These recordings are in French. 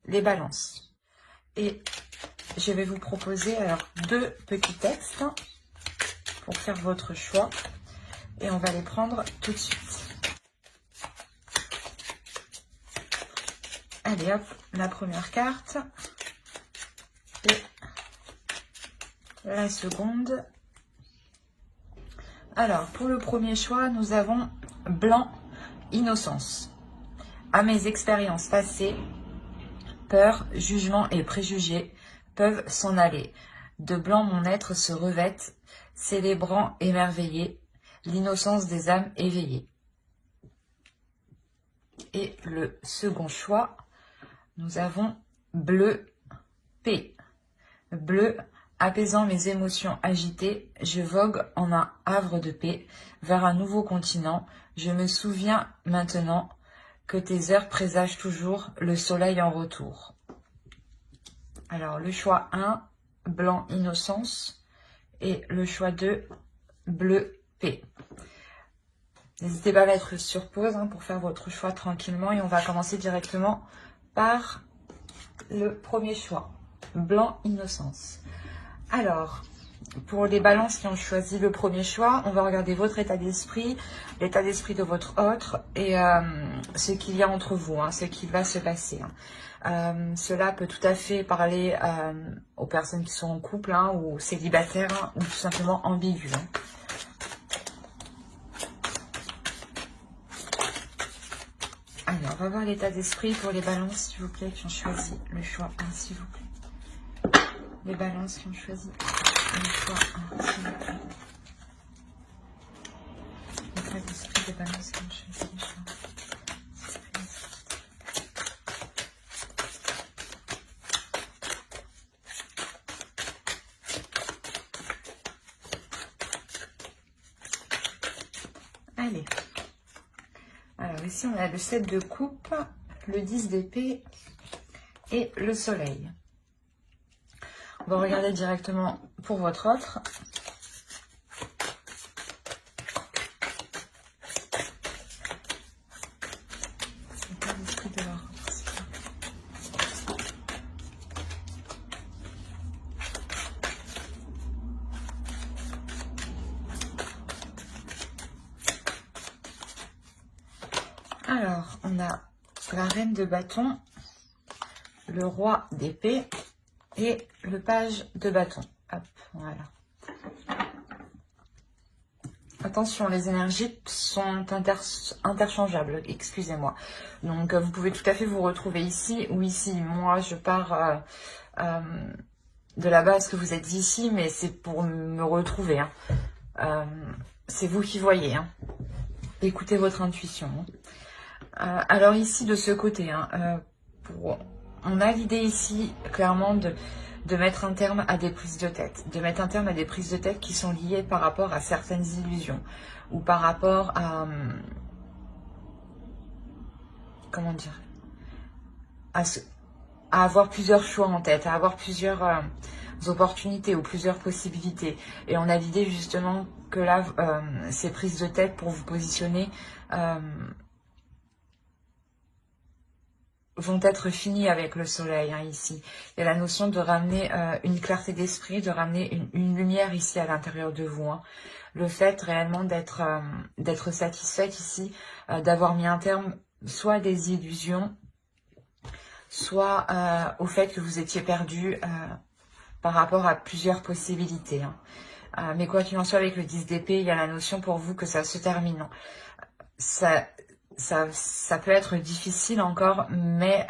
les balances. Et je vais vous proposer alors 2 petits textes pour faire votre choix. Et on va les prendre tout de suite. Allez hop, la première carte. Et la seconde. Alors, pour le premier choix, nous avons blanc, innocence. À mes expériences passées, peur, jugement et préjugés peuvent s'en aller. De blanc mon être se revête, célébrant émerveillé l'innocence des âmes éveillées. Et le second choix, nous avons bleu, paix. Bleu, apaisant mes émotions agitées, je vogue en un havre de paix vers un nouveau continent. Je me souviens maintenant que tes heures présagent toujours le soleil en retour. Alors, le choix 1, blanc, innocence. Et le choix 2, bleu, paix. N'hésitez pas à mettre sur pause pour faire votre choix tranquillement. Et on va commencer directement par le premier choix, blanc, innocence. Alors, pour les balances qui ont choisi le premier choix, on va regarder votre état d'esprit, l'état d'esprit de votre autre et ce qu'il y a entre vous, ce qui va se passer. Cela peut tout à fait parler aux personnes qui sont en couple ou célibataires ou tout simplement ambigus. Alors, on va voir l'état d'esprit pour les balances, s'il vous plaît, qui ont choisi le choix 1, s'il vous plaît. Les balances qui ont choisi le choix 1, s'il vous plaît. L'état d'esprit des balances qui ont choisi le choix 1. Allez. Alors ici, on a le 7 de coupe, le 10 d'épée et le soleil. On va regarder directement pour votre autre. Alors, on a la reine de bâton, le roi d'épée et le page de bâton. Hop, voilà. Attention, les énergies sont interchangeables, excusez-moi. Donc, vous pouvez tout à fait vous retrouver ici ou ici. Moi, je pars de la base que vous êtes ici, mais c'est pour me retrouver. C'est vous qui voyez. Écoutez votre intuition. Alors ici, de ce côté, on a l'idée ici, clairement, de mettre un terme à des prises de tête. De mettre un terme à des prises de tête qui sont liées par rapport à certaines illusions. Ou par rapport à... comment dire, à avoir plusieurs choix en tête, à avoir plusieurs opportunités ou plusieurs possibilités. Et on a l'idée justement que là, ces prises de tête pour vous positionner... vont être finies avec le soleil ici. Il y a la notion de ramener une clarté d'esprit, de ramener une lumière ici à l'intérieur de vous. Le fait réellement d'être satisfaite ici, d'avoir mis un terme soit à des illusions, soit au fait que vous étiez perdu par rapport à plusieurs possibilités. Mais quoi qu'il en soit, avec le 10 d'épée, il y a la notion pour vous que ça se termine. Ça peut être difficile encore, mais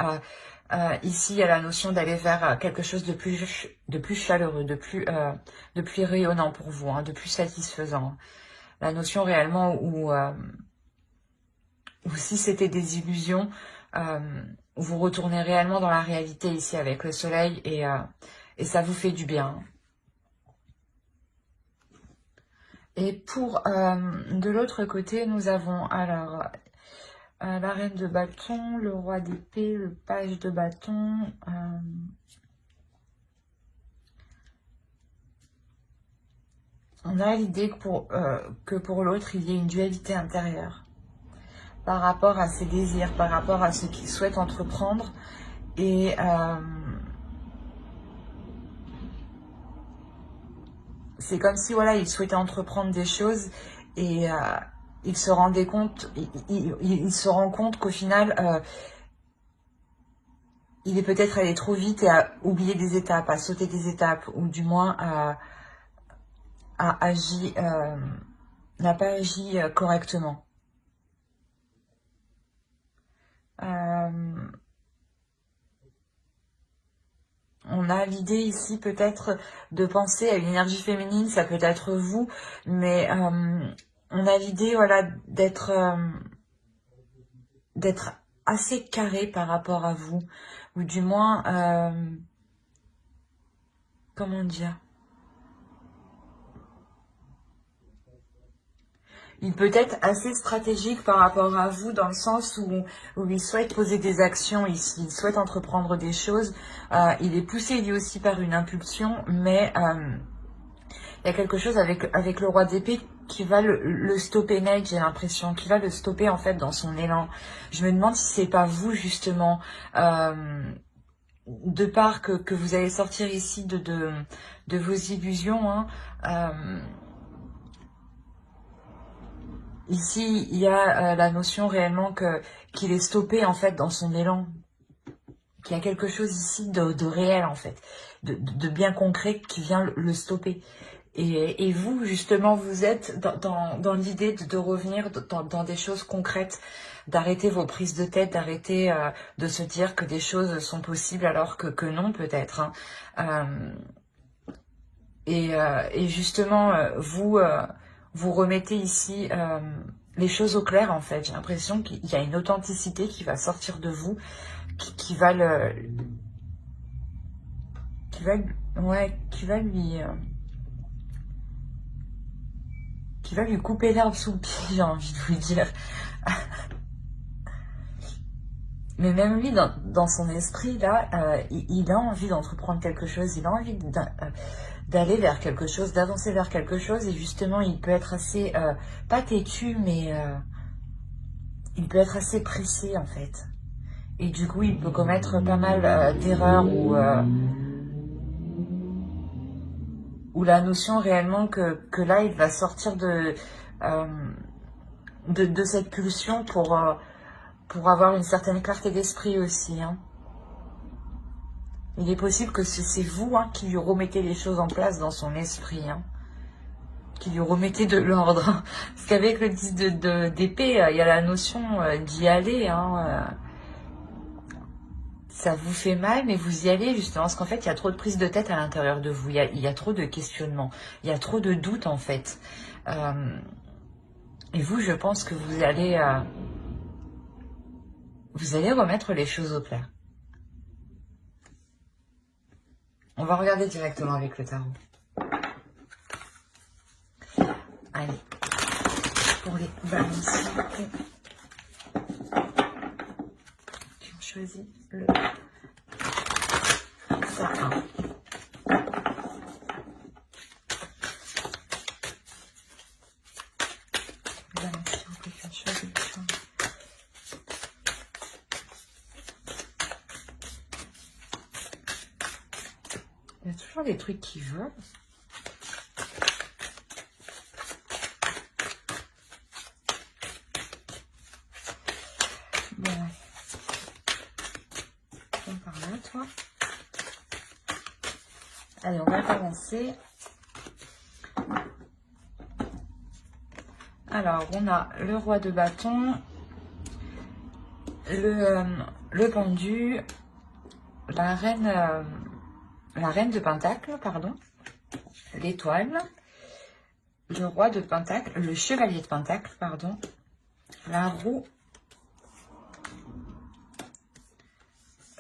ici, il y a la notion d'aller vers quelque chose de plus chaleureux, de plus rayonnant pour vous, de plus satisfaisant. La notion réellement où si c'était des illusions, vous retournez réellement dans la réalité ici avec le soleil et ça vous fait du bien. Et pour de l'autre côté, nous avons alors... la reine de bâton, le roi d'épée, le page de bâton. On a l'idée que pour l'autre, il y ait une dualité intérieure par rapport à ses désirs, par rapport à ce qu'il souhaite entreprendre Et c'est comme si, voilà, il souhaitait entreprendre des choses et il se rendait compte, il se rend compte qu'au final, il est peut-être allé trop vite et a oublié des étapes, a sauté des étapes, ou du moins a agi, n'a pas agi correctement. On a l'idée ici peut-être de penser à une énergie féminine, ça peut être vous, mais on a l'idée, voilà, d'être assez carré par rapport à vous, ou du moins, comment dire, il peut être assez stratégique par rapport à vous dans le sens où il souhaite poser des actions, il souhaite entreprendre des choses, il est poussé lui aussi par une impulsion, mais il y a quelque chose avec le roi d'épée qui va le stopper net, j'ai l'impression, qui va le stopper en fait dans son élan. Je me demande si c'est pas vous justement, de part que vous allez sortir ici de vos illusions, hein. Ici, il y a la notion réellement qu'il est stoppé en fait dans son élan, qu'il y a quelque chose ici de réel en fait, de bien concret qui vient le stopper. Et vous, justement, vous êtes dans l'idée de revenir dans des choses concrètes, d'arrêter vos prises de tête, d'arrêter de se dire que des choses sont possibles alors que non peut-être, hein. Et justement, vous remettez ici les choses au clair en fait. J'ai l'impression qu'il y a une authenticité qui va sortir de vous, qui va qui va lui couper l'herbe sous le pied, j'ai envie de vous dire. Mais même lui, dans son esprit, là, il a envie d'entreprendre quelque chose, il a envie d'aller vers quelque chose, d'avancer vers quelque chose, et justement, il peut être assez, pas têtu, mais il peut être assez pressé, en fait. Et du coup, il peut commettre pas mal d'erreurs, ou la notion réellement que là, il va sortir de cette pulsion pour avoir une certaine clarté d'esprit aussi, hein. Il est possible que c'est vous, hein, qui lui remettez les choses en place dans son esprit, hein, qui lui remettez de l'ordre. Parce qu'avec le 10 d'épée, il y a la notion d'y aller, hein. Ça vous fait mal, mais vous y allez justement, parce qu'en fait, il y a trop de prise de tête à l'intérieur de vous, il y a trop de questionnements, il y a trop de doutes en fait. Et vous, je pense que vous allez remettre les choses au clair. On va regarder directement avec le tarot. Allez, pour les balances qui ont choisi le ça. Il y a toujours des trucs qui volent. Bon. Viens par là, toi. Allez, on va commencer. Alors, on a le roi de bâton, le pendu, la reine de pentacle, pardon, l'étoile, le roi de pentacle, le chevalier de pentacle, pardon, la roue,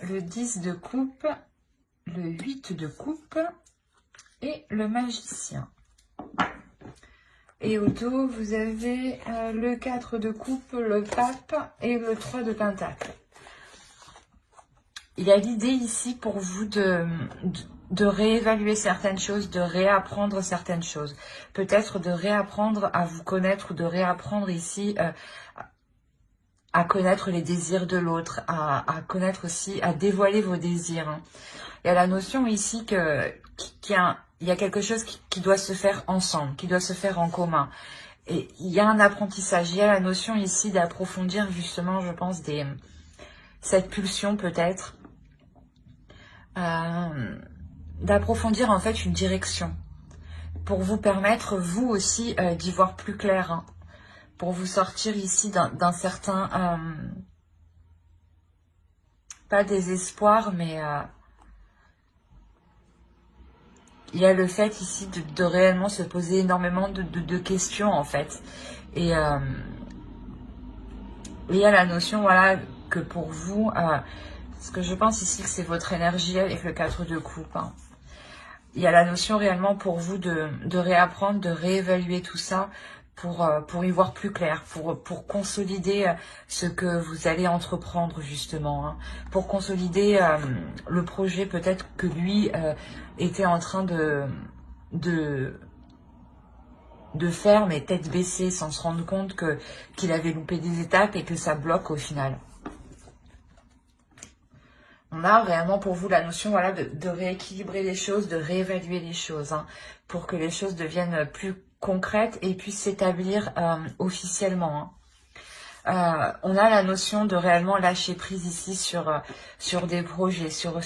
le 10 de coupe, le 8 de coupe et le magicien. Et au dos, vous avez le 4 de coupe, le pape et le 3 de pentacle. Il y a l'idée ici pour vous de réévaluer certaines choses, de réapprendre certaines choses. Peut-être de réapprendre à vous connaître ou de réapprendre ici à connaître les désirs de l'autre, à connaître aussi, à dévoiler vos désirs. Hein. Il y a la notion ici il y a quelque chose qui doit se faire ensemble, qui doit se faire en commun. Et il y a un apprentissage, il y a la notion ici d'approfondir justement, je pense, cette pulsion peut-être, d'approfondir en fait une direction, pour vous permettre, vous aussi, d'y voir plus clair, hein, pour vous sortir ici d'un certain, pas désespoir, mais il y a le fait ici de réellement se poser énormément de questions en fait. Et il y a la notion, voilà, que pour vous, ce que je pense ici que c'est votre énergie avec le 4 de coupe. Hein. Il y a la notion réellement pour vous de réapprendre, de réévaluer tout ça pour y voir plus clair, pour consolider ce que vous allez entreprendre justement, hein, pour consolider le projet peut-être que lui était en train de faire, mais tête baissée, sans se rendre compte qu'il avait loupé des étapes et que ça bloque au final. On a réellement pour vous la notion, voilà, de rééquilibrer les choses, de réévaluer les choses, hein, pour que les choses deviennent plus concrètes et puissent s'établir officiellement. Hein. On a la notion de réellement lâcher prise ici sur des projets, sur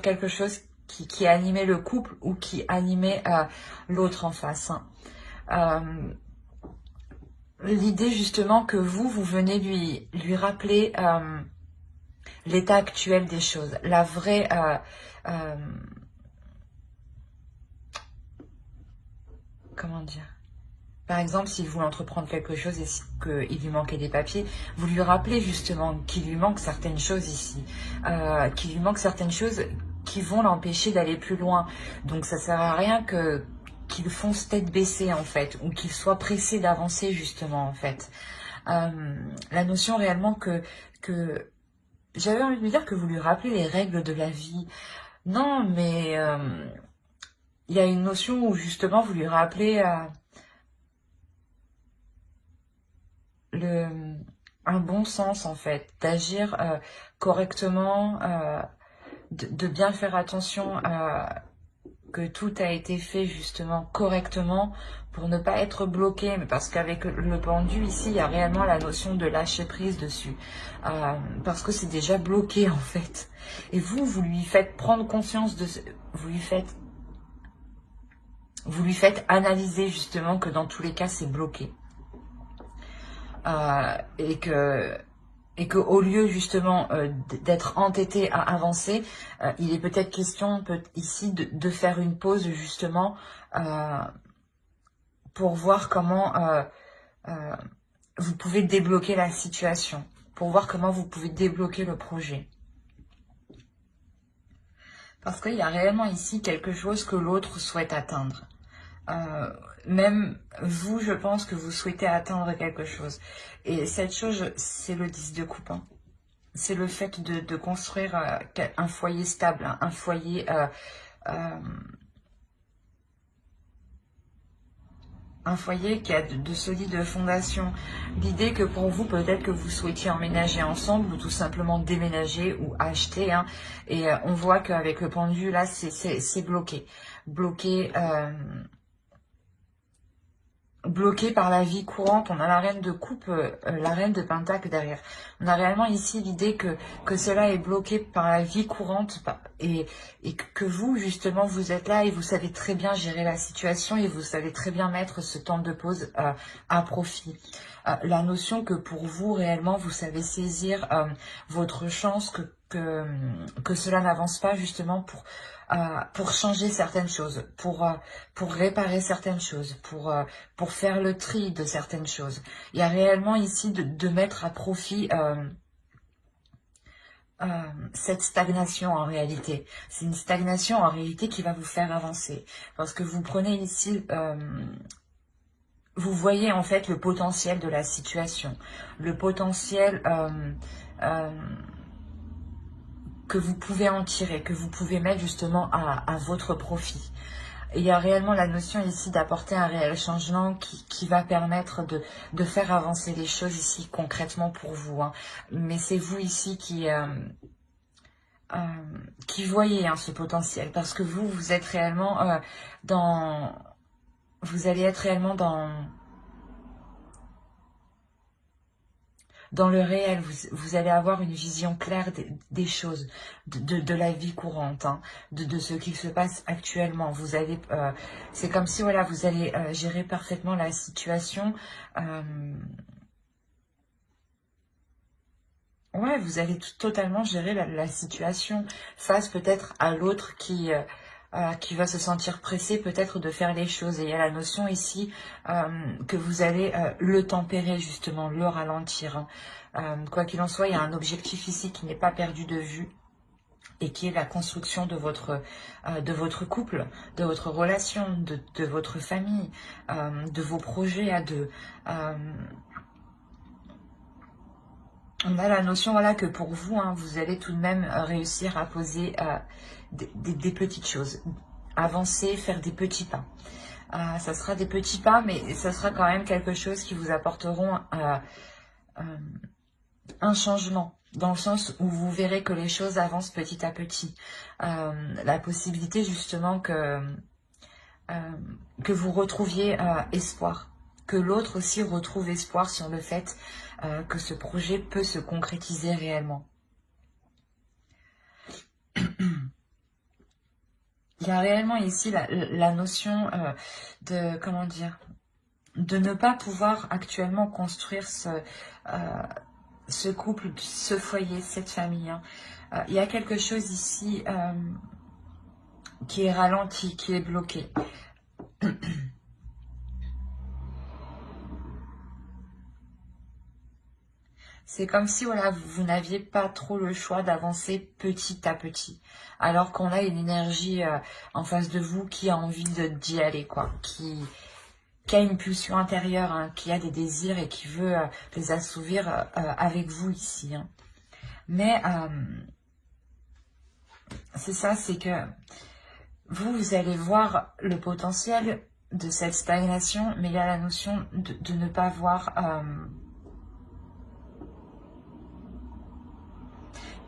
quelque chose qui animait le couple ou qui animait l'autre en face. Hein. L'idée justement que vous venez lui rappeler l'état actuel des choses, la vraie comment dire, par exemple, s'il voulait entreprendre quelque chose et qu'il lui manquait des papiers, vous lui rappelez justement qu'il lui manque certaines choses ici, qu'il lui manque certaines choses qui vont l'empêcher d'aller plus loin. Donc ça sert à rien qu'il fonce tête baissée en fait, ou qu'il soit pressé d'avancer justement en fait. La notion réellement que j'avais envie de me dire que vous lui rappelez les règles de la vie. Non, mais il y a une notion où justement vous lui rappelez un bon sens en fait, d'agir correctement, de bien faire attention que tout a été fait justement correctement pour ne pas être bloqué, mais parce qu'avec le pendu ici, il y a réellement la notion de lâcher prise dessus, parce que c'est déjà bloqué en fait. Et vous lui faites prendre conscience de vous lui faites analyser justement que dans tous les cas c'est bloqué, et que au lieu justement d'être entêté à avancer, il est peut-être question ici de faire une pause justement pour voir comment vous pouvez débloquer la situation, pour voir comment vous pouvez débloquer le projet. Parce qu'il y a réellement ici quelque chose que l'autre souhaite atteindre. Même vous, je pense que vous souhaitez atteindre quelque chose. Et cette chose, c'est le 10 de coupe. Hein. C'est le fait de construire un foyer stable, un foyer qui a de solides fondations. L'idée que pour vous, peut-être que vous souhaitiez emménager ensemble ou tout simplement déménager ou acheter. Hein, et on voit qu'avec le pendu, là, c'est bloqué. Bloqué par la vie courante. On a la reine de coupe, la reine de pentacle derrière. On a réellement ici l'idée que cela est bloqué par la vie courante et que vous, justement, vous êtes là et vous savez très bien gérer la situation et vous savez très bien mettre ce temps de pause à profit. La notion que pour vous, réellement, vous savez saisir votre chance, que cela n'avance pas justement pour changer certaines choses, pour réparer certaines choses, pour faire le tri de certaines choses. Il y a réellement ici de mettre à profit cette stagnation en réalité. C'est une stagnation en réalité qui va vous faire avancer. Parce que vous prenez ici... vous voyez en fait le potentiel de la situation, le potentiel que vous pouvez en tirer, que vous pouvez mettre justement à votre profit. il y a réellement la notion ici d'apporter un réel changement qui va permettre de faire avancer les choses ici concrètement pour vous, hein. Mais c'est vous ici qui voyez, hein, ce potentiel, parce que vous êtes réellement vous allez être réellement dans le réel, vous allez avoir une vision claire des choses, de la vie courante, hein, de ce qui se passe actuellement. Vous allez, c'est comme si, voilà, vous allez gérer parfaitement la situation. Ouais, vous allez totalement gérer la situation face peut-être à l'autre qui va se sentir pressé peut-être de faire les choses. Et il y a la notion ici que vous allez le tempérer justement, le ralentir, hein. Quoi qu'il en soit, il y a un objectif ici qui n'est pas perdu de vue et qui est la construction de votre couple, de votre relation, de votre famille, de vos projets à deux. On a la notion, voilà, que pour vous, hein, vous allez tout de même réussir à poser des petites choses, avancer, faire des petits pas. Ça sera des petits pas, mais ça sera quand même quelque chose qui vous apporteront un changement, dans le sens où vous verrez que les choses avancent petit à petit. La possibilité justement que vous retrouviez espoir, que l'autre aussi retrouve espoir sur le fait que ce projet peut se concrétiser réellement. Il y a réellement ici la notion de, comment dire, de ne pas pouvoir actuellement construire ce couple, ce foyer, cette famille, hein. Il y a quelque chose ici qui est ralenti, qui est bloqué. C'est comme si, voilà, vous n'aviez pas trop le choix d'avancer petit à petit. Alors qu'on a une énergie en face de vous qui a envie d'y aller, quoi. Qui a une pulsion intérieure, hein, qui a des désirs et qui veut les assouvir avec vous ici, hein. Mais c'est ça, c'est que vous allez voir le potentiel de cette stagnation, mais il y a la notion de ne pas voir...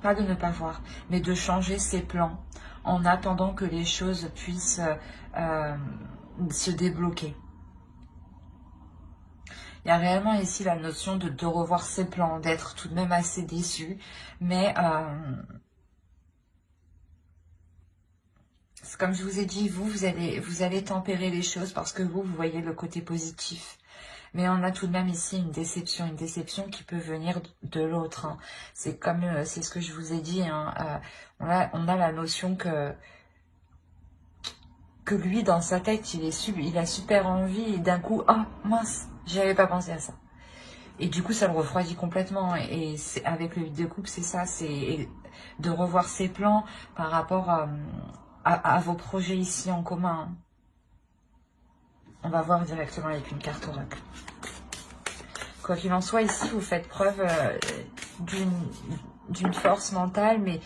pas de ne pas voir, mais de changer ses plans en attendant que les choses puissent se débloquer. Il y a réellement ici la notion de revoir ses plans, d'être tout de même assez déçu, mais comme je vous ai dit, vous allez tempérer les choses parce que vous voyez le côté positif. Mais on a tout de même ici une déception qui peut venir de l'autre, hein. C'est comme, c'est ce que je vous ai dit, hein, on a la notion que lui, dans sa tête, il a super envie et d'un coup, oh mince, j'avais pas pensé à ça. Et du coup, ça le refroidit complètement. Et avec le vide de couple, c'est ça, c'est de revoir ses plans par rapport à vos projets ici en commun. On va voir directement avec une carte oracle. Quoi qu'il en soit, ici, vous faites preuve d'une force mentale, mais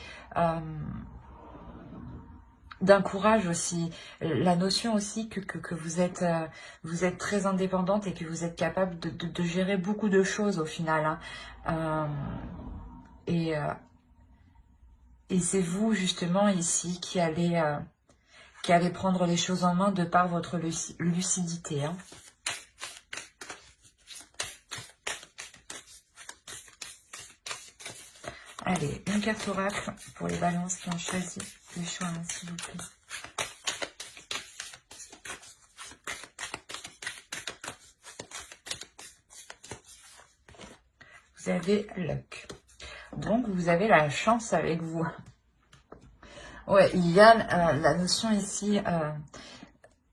d'un courage aussi. La notion aussi que vous êtes très indépendante et que vous êtes capable de gérer beaucoup de choses au final, hein. Et c'est vous, justement, ici, qui allez prendre les choses en main de par votre lucidité, hein. Allez, une carte oracle pour les balances qui ont choisi le choix, hein, s'il vous plaît. Vous avez luck. Donc, vous avez la chance avec vous. Ouais, il y a la notion ici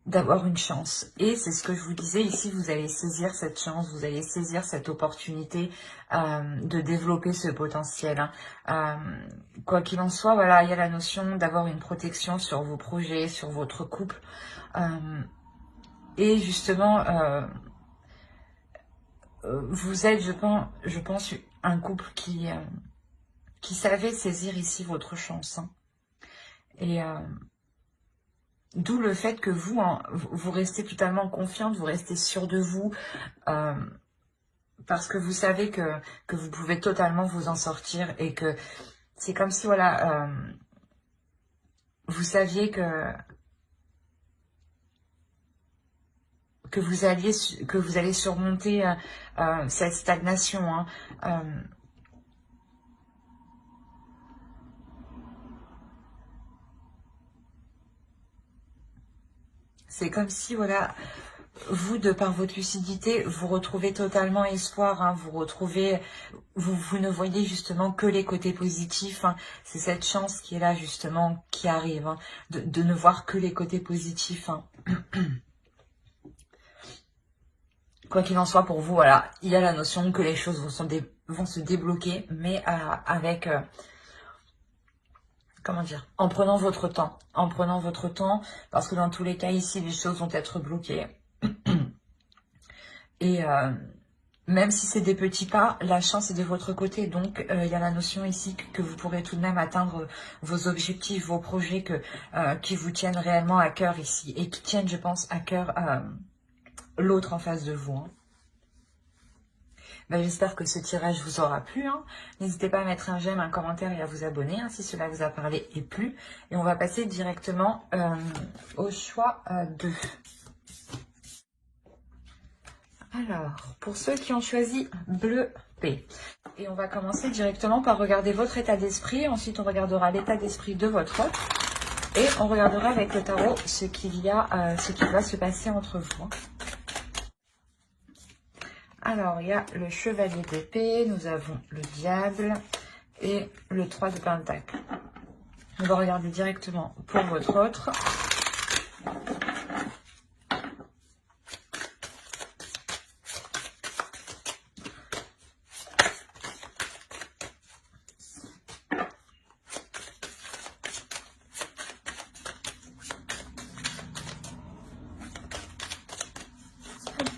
d'avoir une chance. Et c'est ce que je vous disais, ici, vous allez saisir cette chance, vous allez saisir cette opportunité de développer ce potentiel, hein. Quoi qu'il en soit, voilà, il y a la notion d'avoir une protection sur vos projets, sur votre couple. Et justement, vous êtes, je pense, un couple qui savait saisir ici votre chance, hein. Et D'où le fait que vous, hein, vous restez totalement confiante, vous restez sûre de vous, parce que vous savez que vous pouvez totalement vous en sortir et que c'est comme si, voilà, vous saviez que vous allez surmonter cette stagnation, hein. C'est comme si, voilà, vous, de par votre lucidité, vous retrouvez totalement espoir, hein, vous ne voyez justement que les côtés positifs, hein. C'est cette chance qui est là, justement, qui arrive, hein, de ne voir que les côtés positifs, hein. Quoi qu'il en soit, pour vous, voilà, il y a la notion que les choses vont se débloquer, mais avec... comment dire, en prenant votre temps, parce que dans tous les cas ici, les choses vont être bloquées. Et même si c'est des petits pas, la chance est de votre côté. Donc, il y a la notion ici que vous pourrez tout de même atteindre vos objectifs, vos projets qui vous tiennent réellement à cœur ici. Et qui tiennent, je pense, à cœur l'autre en face de vous, hein. Ben, j'espère que ce tirage vous aura plu, hein. N'hésitez pas à mettre un j'aime, un commentaire et à vous abonner, hein, si cela vous a parlé et plu. Et on va passer directement au choix 2. Alors, pour ceux qui ont choisi bleu P. Et on va commencer directement par regarder votre état d'esprit. Ensuite, on regardera l'état d'esprit de votre autre. Et on regardera avec le tarot ce qui va se passer entre vous, hein. Alors, il y a le chevalier d'épée, nous avons le diable et le 3 de pentacle. On va regarder directement pour votre autre.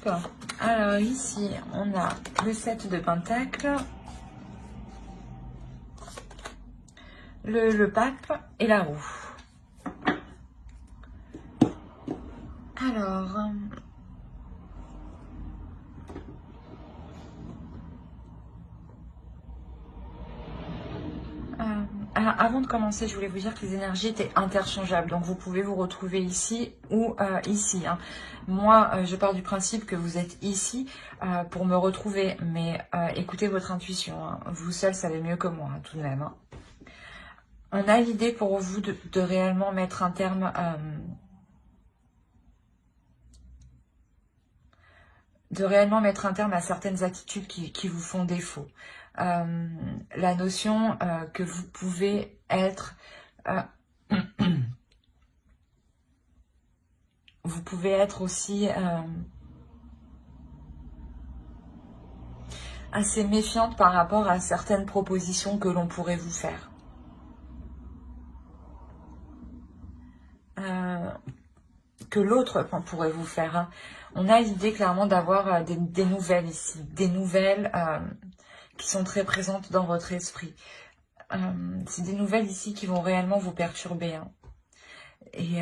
Hop. Alors ici, on a le 7 de pentacle, le pape et la roue. Alors, avant de commencer, je voulais vous dire que les énergies étaient interchangeables. Donc, vous pouvez vous retrouver ici ou ici, hein. Moi, je pars du principe que vous êtes ici pour me retrouver. Mais écoutez votre intuition, hein. Vous seul savez mieux que moi, hein, tout de même, hein. On a l'idée pour vous de réellement mettre un terme... à certaines attitudes qui vous font défaut. La notion que vous pouvez être... vous pouvez être aussi assez méfiante par rapport à certaines propositions que l'on pourrait vous faire. Que l'autre pourrait vous faire, hein. On a l'idée clairement d'avoir des nouvelles ici, des nouvelles qui sont très présentes dans votre esprit. C'est des nouvelles ici qui vont réellement vous perturber, hein. Et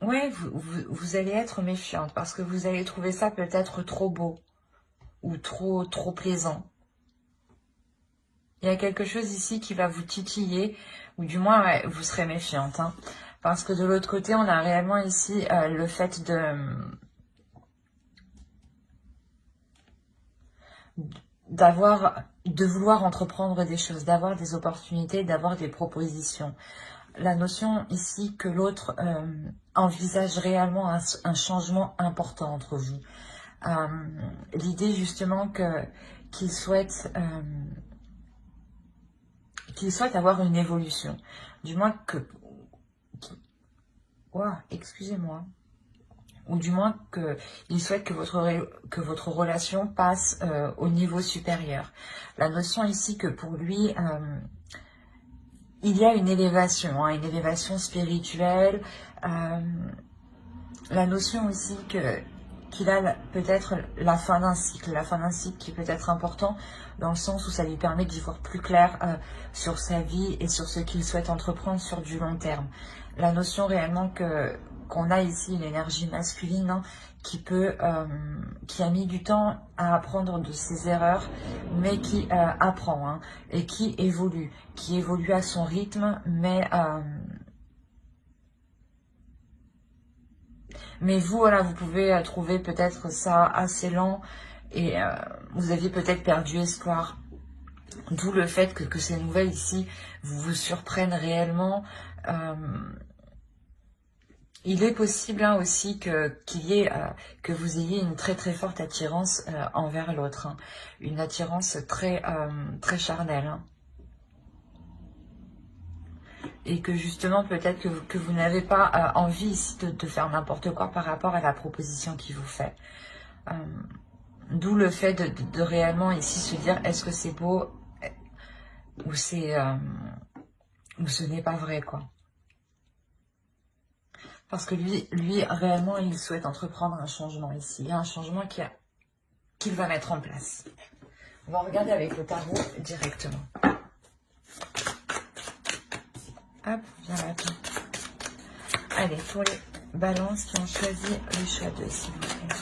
ouais, vous allez être méfiante parce que vous allez trouver ça peut-être trop beau ou trop plaisant. Il y a quelque chose ici qui va vous titiller, ou du moins ouais, vous serez méfiante, hein. Parce que de l'autre côté, on a réellement ici le fait de vouloir entreprendre des choses, d'avoir des opportunités, d'avoir des propositions. La notion ici que l'autre envisage réellement un changement important entre vous. L'idée justement qu'il souhaite avoir une évolution. Du moins excusez-moi. Ou du moins qu'il souhaite que votre relation passe au niveau supérieur. La notion ici que pour lui, il y a une élévation, hein, une élévation spirituelle. La notion aussi qu'il a peut-être la fin d'un cycle. La fin d'un cycle qui peut être important dans le sens où ça lui permet d'y voir plus clair sur sa vie et sur ce qu'il souhaite entreprendre sur du long terme. La notion réellement qu'on a ici une énergie masculine hein, qui a mis du temps à apprendre de ses erreurs, mais qui apprend hein, et qui évolue à son rythme, mais vous, voilà, vous pouvez trouver peut-être ça assez lent et vous aviez peut-être perdu espoir. D'où le fait que ces nouvelles ici vous surprennent réellement. Il est possible hein, aussi que vous ayez une très très forte attirance envers l'autre. Hein. Une attirance très, très charnelle. Hein. Et que justement peut-être que vous n'avez pas envie ici de faire n'importe quoi par rapport à la proposition qu'il vous fait. D'où le fait de réellement ici se dire est-ce que c'est beau ou c'est ou ce n'est pas vrai quoi. Parce que lui réellement il souhaite entreprendre un changement ici. Il y a un changement qu'il va mettre en place. On va regarder avec le tarot directement. Hop, viens là. Allez, pour les balances qui ont choisi le choix 2, s'il vous plaît.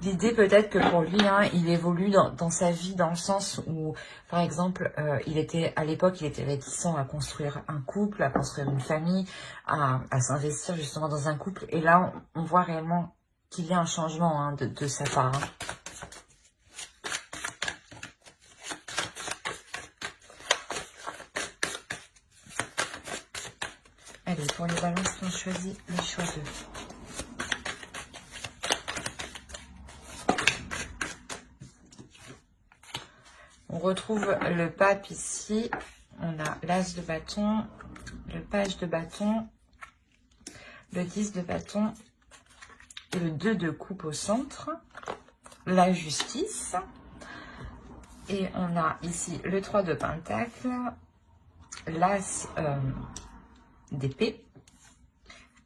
L'idée peut-être que pour lui, hein, il évolue dans sa vie dans le sens où, par exemple, à l'époque, il était réticent à construire un couple, à construire une famille, à s'investir justement dans un couple. Et là, on voit réellement qu'il y a un changement hein, de sa part. Hein. Allez, pour les balances qui ont choisi le choix 2. On retrouve le pape ici. On a l'as de bâton, le page de bâton, le 10 de bâton et le 2 de coupe au centre. La justice. Et on a ici le 3 de pentacle, l'as d'épée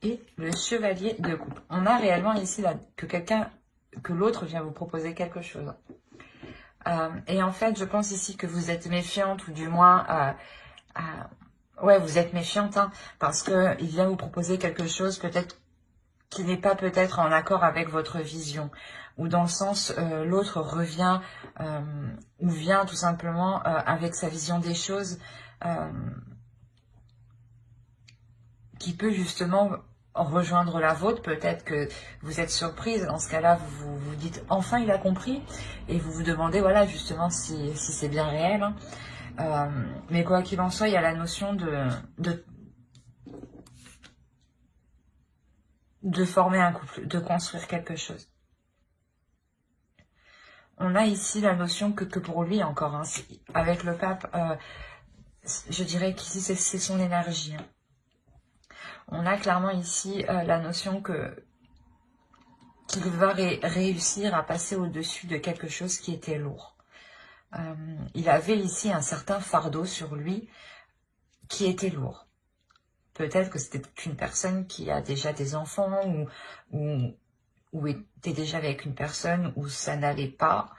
et le chevalier de coupe. On a réellement ici là, que l'autre vient vous proposer quelque chose. Et en fait, je pense ici que vous êtes méfiante ou du moins, ouais, vous êtes méfiante hein, parce que il vient vous proposer quelque chose peut-être qui n'est pas peut-être en accord avec votre vision ou dans le sens l'autre revient ou vient tout simplement avec sa vision des choses. Qui peut justement rejoindre la vôtre. Peut-être que vous êtes surprise. Dans ce cas-là, vous vous dites « enfin, il a compris » et vous vous demandez, voilà, justement, si c'est bien réel. Hein. Mais quoi qu'il en soit, il y a la notion de former un couple, de construire quelque chose. On a ici la notion que pour lui, encore, hein, avec le pape, je dirais qu'ici, c'est son énergie. Hein. On a clairement ici la notion qu'il va réussir à passer au-dessus de quelque chose qui était lourd. Il avait ici un certain fardeau sur lui qui était lourd. Peut-être que c'était une personne qui a déjà des enfants ou était déjà avec une personne où ça n'allait pas.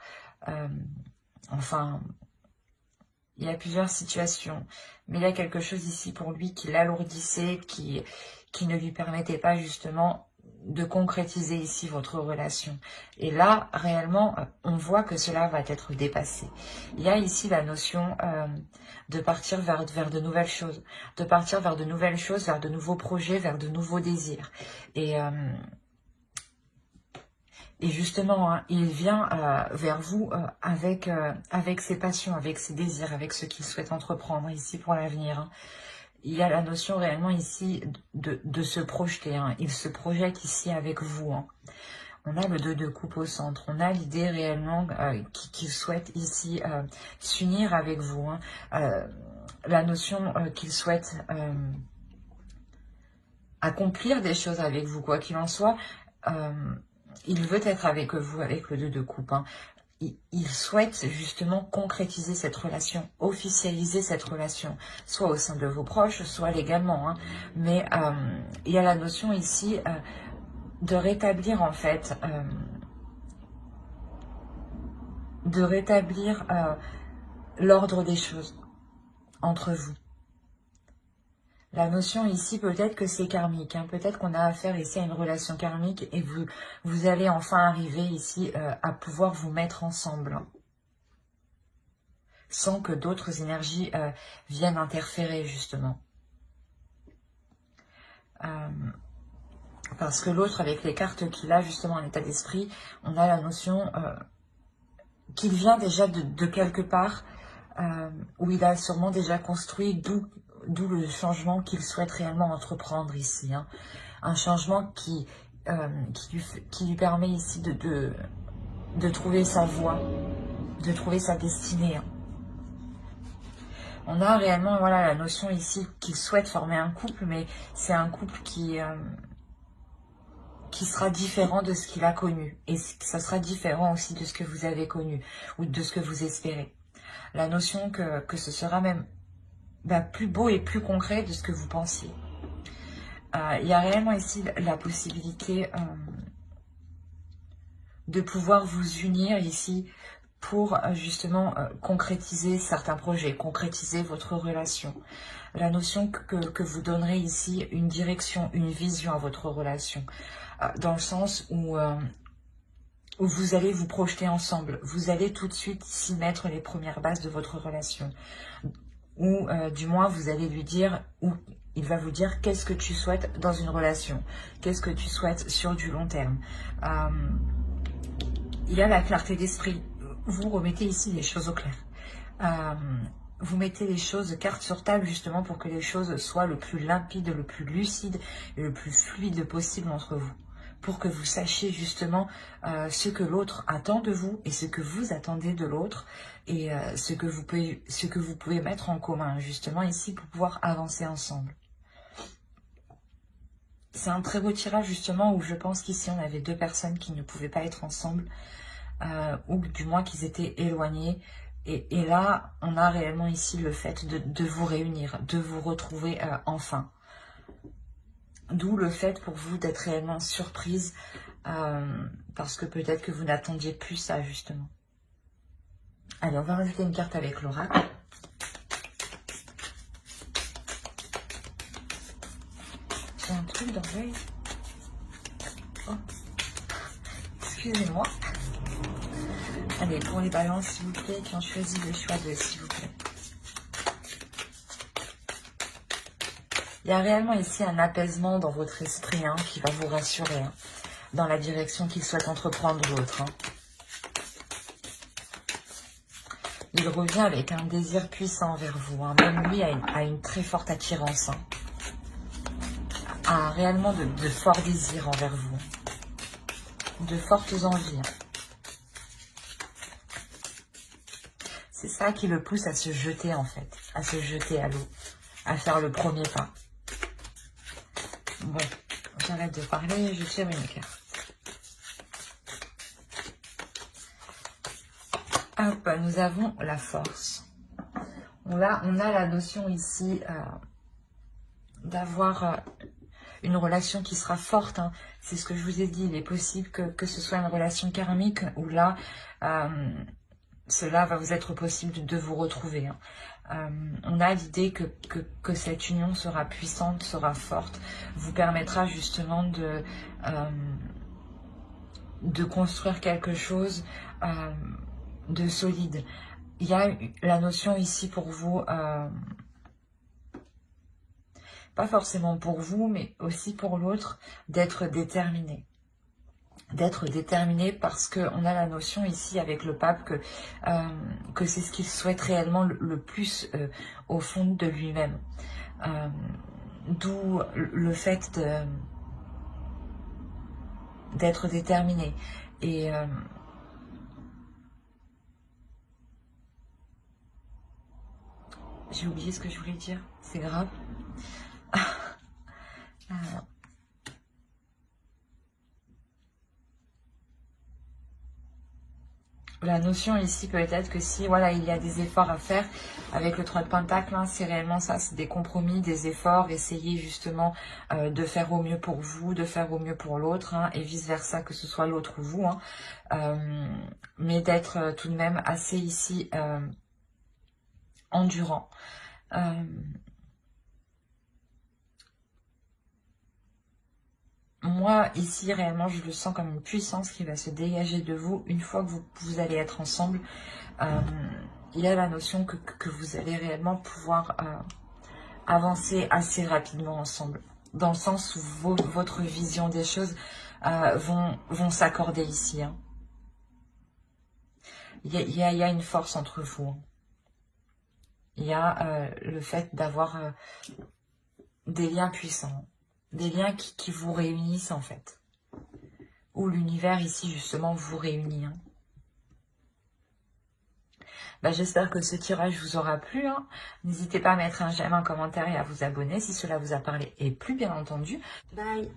Enfin, il y a plusieurs situations. Mais il y a quelque chose ici pour lui qui l'alourdissait, qui ne lui permettait pas justement de concrétiser ici votre relation. Et là, réellement, on voit que cela va être dépassé. Il y a ici la notion de partir vers de nouvelles choses, de partir vers de nouvelles choses, vers de nouveaux projets, vers de nouveaux désirs. Et justement, hein, il vient vers vous avec ses passions, avec ses désirs, avec ce qu'il souhaite entreprendre ici pour l'avenir. Hein. Il y a la notion réellement ici de se projeter. Hein. Il se projette ici avec vous. Hein. On a le 2 de coupe au centre. On a l'idée réellement qu'il souhaite ici s'unir avec vous. Hein. La notion qu'il souhaite accomplir des choses avec vous, quoi qu'il en soit. Il veut être avec vous, avec le 2 de coupe. Hein. il souhaite justement concrétiser cette relation, officialiser cette relation, soit au sein de vos proches, soit légalement. Hein. Mais il y a la notion ici de rétablir en fait, l'ordre des choses entre vous. La notion ici, peut-être que c'est karmique, hein. Peut-être qu'on a affaire ici à une relation karmique et vous allez enfin arriver ici à pouvoir vous mettre ensemble. Sans que d'autres énergies viennent interférer, justement. Parce que l'autre, avec les cartes qu'il a, justement, en état d'esprit, on a la notion qu'il vient déjà de quelque part, où il a sûrement déjà construit, d'où le changement qu'il souhaite réellement entreprendre ici. Hein. Un changement qui lui permet ici de trouver sa voie, de trouver sa destinée. Hein. On a réellement voilà, la notion ici qu'il souhaite former un couple, mais c'est un couple qui sera différent de ce qu'il a connu. Et ça sera différent aussi de ce que vous avez connu, ou de ce que vous espérez. La notion que ce sera même plus beau et plus concret de ce que vous pensiez. Il y a réellement ici la possibilité de pouvoir vous unir ici pour justement concrétiser certains projets, concrétiser votre relation. La notion que vous donnerez ici une direction, une vision à votre relation, dans le sens où vous allez vous projeter ensemble, vous allez tout de suite ici mettre les premières bases de votre relation, ou du moins vous allez lui dire, ou il va vous dire qu'est-ce que tu souhaites dans une relation, qu'est-ce que tu souhaites sur du long terme. Il y a la clarté d'esprit. Vous remettez ici les choses au clair. Vous mettez les choses carte sur table justement pour que les choses soient le plus limpide, le plus lucide et le plus fluide possible entre vous. Pour que vous sachiez justement ce que l'autre attend de vous et ce que vous attendez de l'autre et ce que vous pouvez mettre en commun justement ici pour pouvoir avancer ensemble. C'est un très beau tirage justement où je pense qu'ici on avait deux personnes qui ne pouvaient pas être ensemble. Ou du moins qu'ils étaient éloignés. Et là, on a réellement ici le fait de vous réunir, de vous retrouver enfin. D'où le fait pour vous d'être réellement surprise, parce que peut-être que vous n'attendiez plus ça, justement. Allez, on va rajouter une carte avec l'oracle. J'ai un truc dans l'œil. Oh. Excusez-moi. Allez, pour les balances, s'il vous plaît, qui ont choisi le choix de s'il vous plaît. Il y a réellement ici un apaisement dans votre esprit hein, qui va vous rassurer hein, dans la direction qu'il souhaite entreprendre l'autre. Hein. Il revient avec un désir puissant envers vous. Hein. Même lui a une très forte attirance. Hein. A réellement de forts désirs envers vous. De fortes envies. Hein. C'est ça qui le pousse à se jeter en fait. À se jeter à l'eau. À faire le premier pas. Bon, j'arrête de parler, je tire une carte. Hop, nous avons la force. On a la notion ici d'avoir une relation qui sera forte. Hein. C'est ce que je vous ai dit, il est possible que ce soit une relation karmique où là, cela va vous être possible de vous retrouver. Hein. On a l'idée que cette union sera puissante, sera forte, vous permettra justement de construire quelque chose de solide. Il y a la notion ici pour vous, pas forcément pour vous, mais aussi pour l'autre, d'être déterminé. D'être déterminé parce qu'on a la notion ici avec le pape que c'est ce qu'il souhaite réellement le plus au fond de lui-même. D'où le fait d'être déterminé. Et j'ai oublié ce que je voulais dire, c'est grave. La notion ici peut être que si voilà il y a des efforts à faire avec le 3 de Pentacle, hein, c'est réellement ça, c'est des compromis, des efforts, essayer justement de faire au mieux pour vous, de faire au mieux pour l'autre, hein, et vice versa, que ce soit l'autre ou vous, hein, mais d'être tout de même assez ici endurant. Moi, ici, réellement, je le sens comme une puissance qui va se dégager de vous une fois que vous allez être ensemble. Il y a la notion que vous allez réellement pouvoir avancer assez rapidement ensemble. Dans le sens où votre vision des choses vont s'accorder ici. Hein. Il y a une force entre vous. Hein. Il y a le fait d'avoir des liens puissants. Des liens qui vous réunissent en fait. Où l'univers ici justement vous réunit. Hein. Bah, j'espère que ce tirage vous aura plu. Hein. N'hésitez pas à mettre un j'aime, un commentaire et à vous abonner si cela vous a parlé et plu bien entendu. Bye.